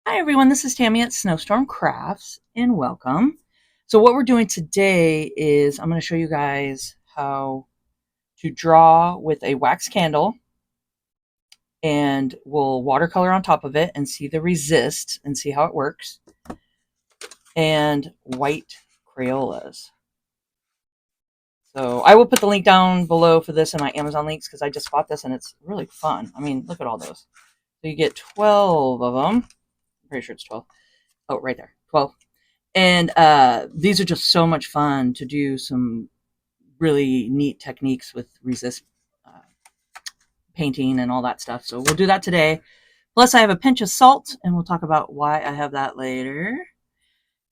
Hi everyone, this is Tammy at Snowstorm Crafts and welcome. So what we're doing today is I'm going to show you guys how to draw with a wax candle, and we'll watercolor on top of it and see the resist and see how it works, and white Crayolas. So I will put the link down below for this in my Amazon links because I just bought this and it's really fun. I mean, look at all those. So you get 12 of them. I'm pretty sure it's 12. Oh, right there, 12. And these are just so much fun to do some really neat techniques with resist uh, painting and all that stuff. So we'll do that today. Plus, I have a pinch of salt, and we'll talk about why I have that later.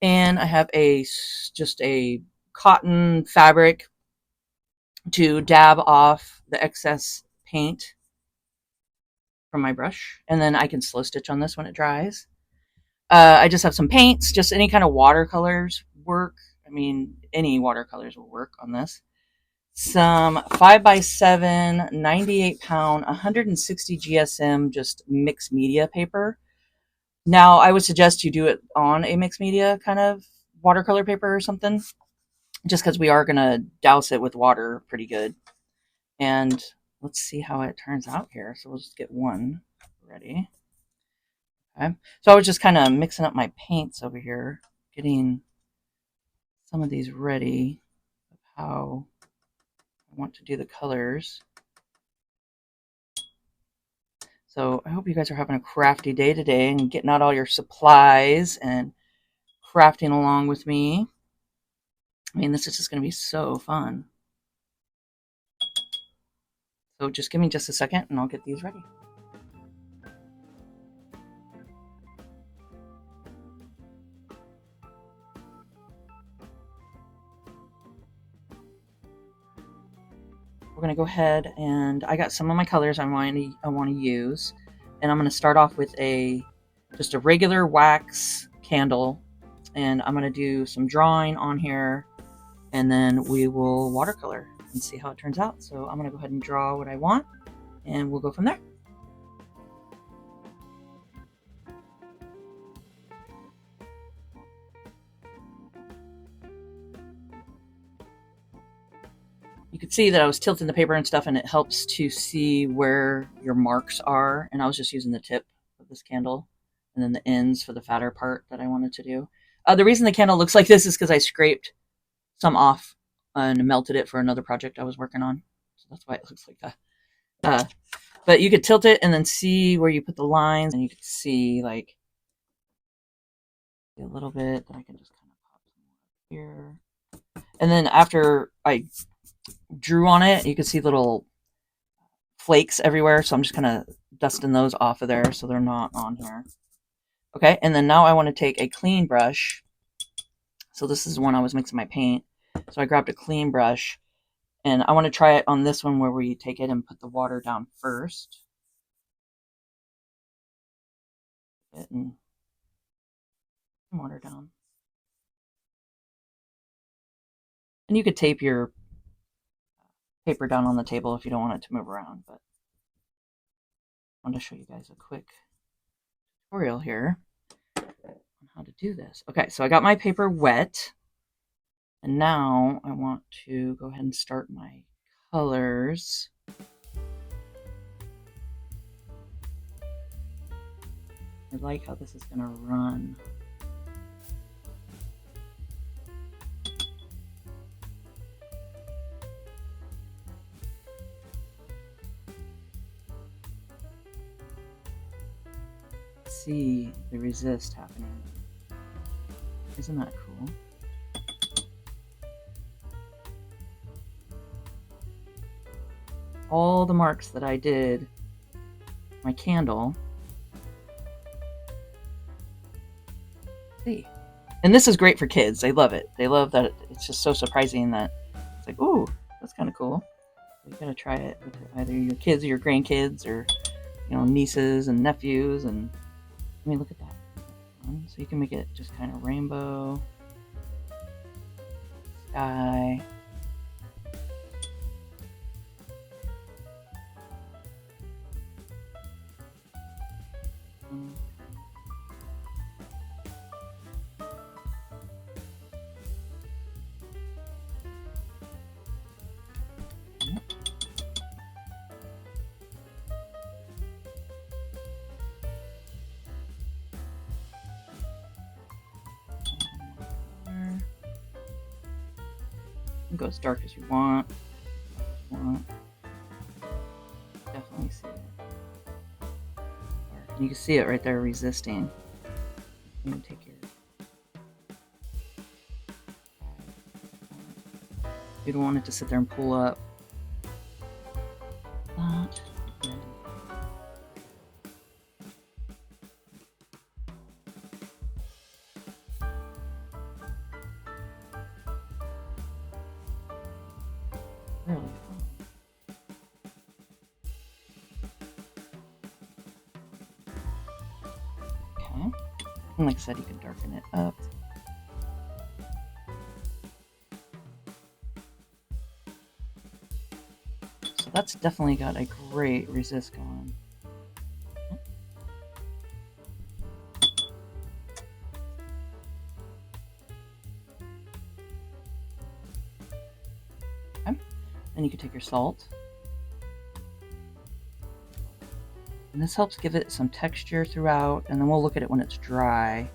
And I have just a cotton fabric to dab off the excess paint from my brush, and then I can slow stitch on this when it dries. I just have some paints, just any kind of watercolors work. I mean, any watercolors will work on this. Some 5x7, 98 pound, 160 GSM, just mixed media paper. Now, I would suggest you do it on a mixed media kind of watercolor paper or something, just because we are going to douse it with water pretty good. And let's see how it turns out here. So we'll just get one ready. Okay. So I was just kind of mixing up my paints over here, getting some of these ready of how I want to do the colors. So I hope you guys are having a crafty day today and getting out all your supplies and crafting along with me. I mean, this is just going to be so fun. So just give me just a second and I'll get these ready. We're going to go ahead, and I got some of my colors I want to use, and I'm going to start off with just a regular wax candle, and I'm going to do some drawing on here, and then we will watercolor and see how it turns out. So I'm going to go ahead and draw what I want, and we'll go from there. You could see that I was tilting the paper and stuff, and it helps to see where your marks are. And I was just using the tip of this candle and then the ends for the fatter part that I wanted to do. The reason the candle looks like this is because I scraped some off and melted it for another project I was working on. So that's why it looks like that. But you could tilt it and then see where you put the lines, and you could see like a little bit that I can just kind of pop some here. And then after I drew on it, you can see little flakes everywhere. So I'm just kind of dusting those off of there so they're not on here. Okay, and then now I want to take a clean brush. So this is when I was mixing my paint. So I grabbed a clean brush, and I want to try it on this one where we take it and put the water down first. And water down. And you could tape your paper down on the table if you don't want it to move around, but I want to show you guys a quick tutorial here on how to do this. Okay, so I got my paper wet, and now I want to go ahead and start my colors. I like how this is going to run. See the resist happening. Isn't that cool? All the marks that I did, my candle. See. And this is great for kids. They love it. They love that it's just so surprising that it's like, ooh, that's kind of cool. You gotta try it with either your kids or your grandkids, or nieces and nephews. And I mean, look at that. So you can make it just kind of rainbow, sky. go as dark as you want. Definitely see it. And you can see it right there resisting. You can take your... You don't want it to sit there and pull up. That. Really fun. Okay. And like I said, you can darken it up. So that's definitely got a great resist going. Okay. Then you can take your salt. And this helps give it some texture throughout, and then we'll look at it when it's dry.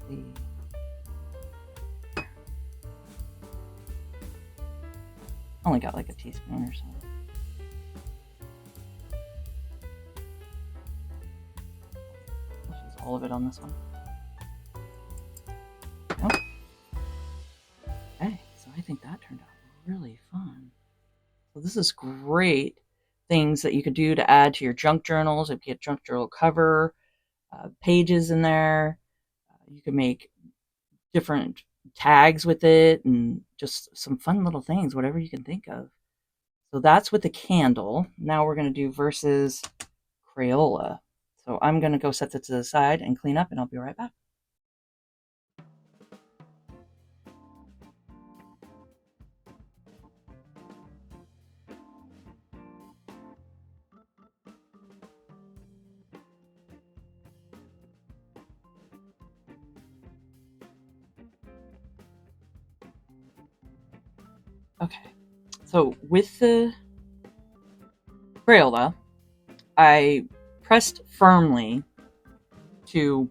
Let's see. Only got like a teaspoon or so. Let's use all of it on this one. Nope. Okay, so I think that turned out really fun. So this is great things that you could do to add to your junk journals. If you get junk journal cover, pages in there, you can make different tags with it and just some fun little things, whatever you can think of. So that's with the candle. Now we're going to do versus Crayola. So I'm going to go set that to the side and clean up, and I'll be right back. Okay, so with the Crayola, I pressed firmly to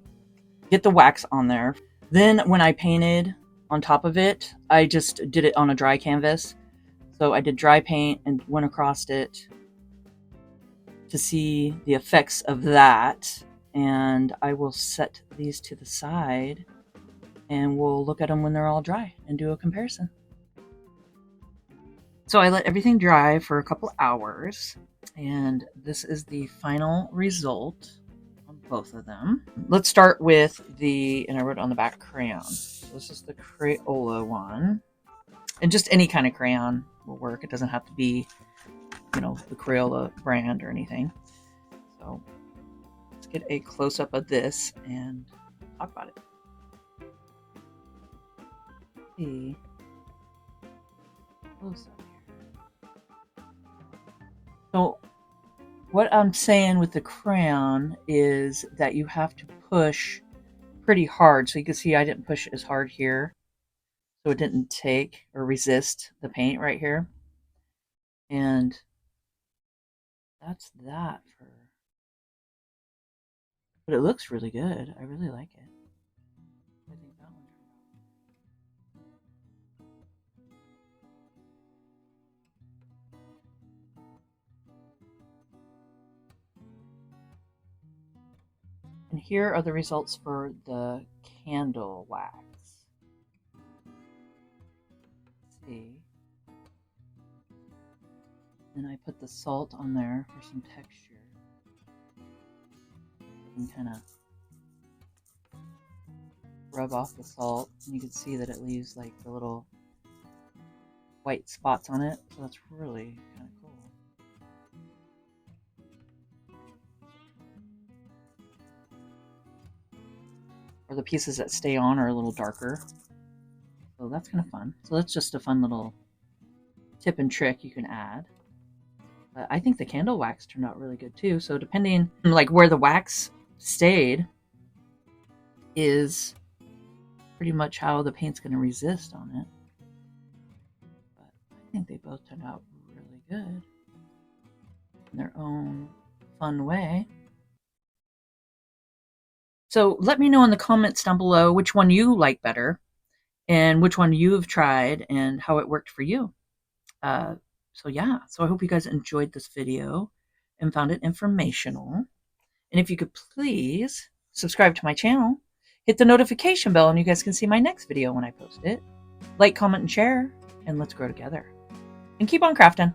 get the wax on there. Then when I painted on top of it, I just did it on a dry canvas. So I did dry paint and went across it to see the effects of that. And I will set these to the side and we'll look at them when they're all dry and do a comparison. So I let everything dry for a couple hours, and this is the final result on both of them. Let's start with and I wrote on the back, Crayon. So this is the Crayola one. And just any kind of crayon will work. It doesn't have to be, the Crayola brand or anything. So let's get a close-up of this and talk about it. See. Close-up. So what I'm saying with the crayon is that you have to push pretty hard. So you can see I didn't push as hard here. So it didn't take or resist the paint right here. And that's that for... But it looks really good. I really like it. I think that one turned out. And here are the results for the candle wax. Let's see. And I put the salt on there for some texture. And kind of rub off the salt. And you can see that it leaves like the little white spots on it. So that's really kind of cool. Or the pieces that stay on are a little darker. So that's kind of fun. So that's just a fun little tip and trick you can add. But I think the candle wax turned out really good too. So depending like where the wax stayed is pretty much how the paint's going to resist on it. But I think they both turned out really good in their own fun way. So let me know in the comments down below which one you like better. and which one you've tried and how it worked for you. So yeah, so I hope you guys enjoyed this video and found it informational. And if you could please subscribe to my channel, hit the notification bell, and you guys can see my next video when I post it. Like, comment, and share, and let's grow together. And keep on crafting.